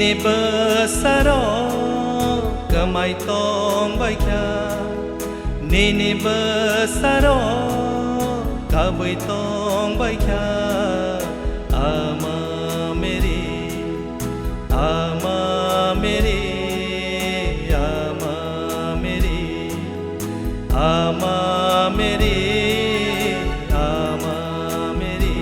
nini besaro kamai tong baikya nini besaro kabai tong baikya ama meri ama meri ama meri ama meri ama meri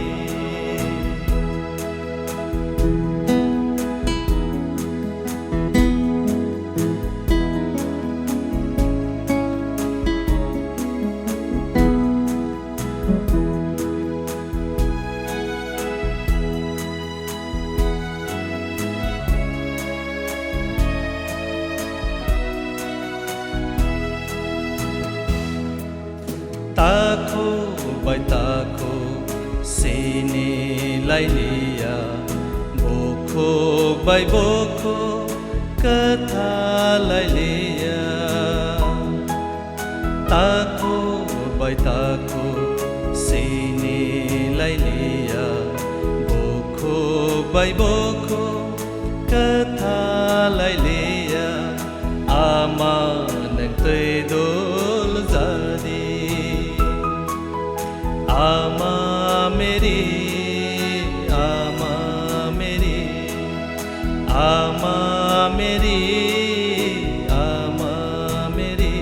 Tako bay tako sini lai lia boko bay boko katha lai lia tako bay tako sini lai lia boko bay boko katha lai lia ama nang tei dol jadi ama meri ama meri ama meri ama meri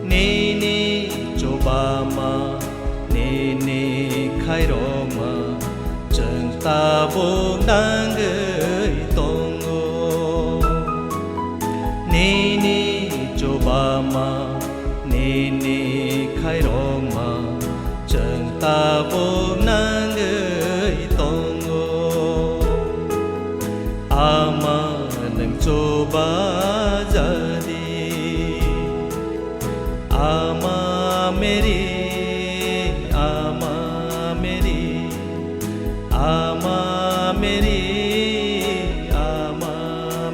Nini Jobama Nini Khairoma Chân ta vô nang gửi tongo Nini Jobama Nini Khairoma Chân ta vô nang gửi tongo Ama nang coba jadi ama meri ama meri ama meri ama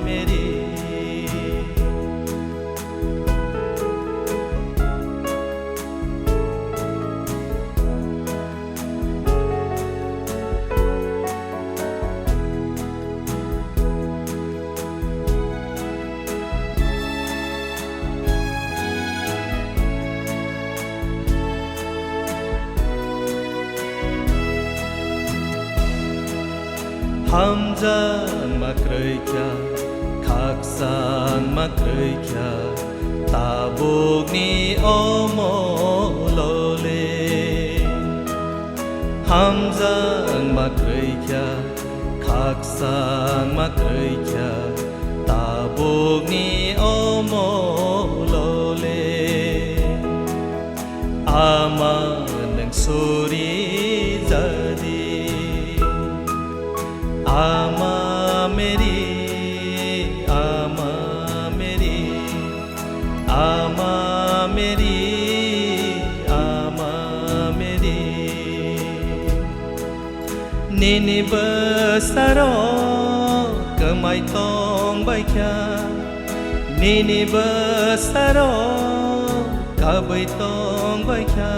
meri Hamzan makrikya khaksan makrikya tabugni omolole Hamzan makrikya khaksan makrikya tabugni omolole ama nang suri jadi ama meri ama meri ama meri ama meri nini besaro kamai tong baikya nini besaro kabai tong baikya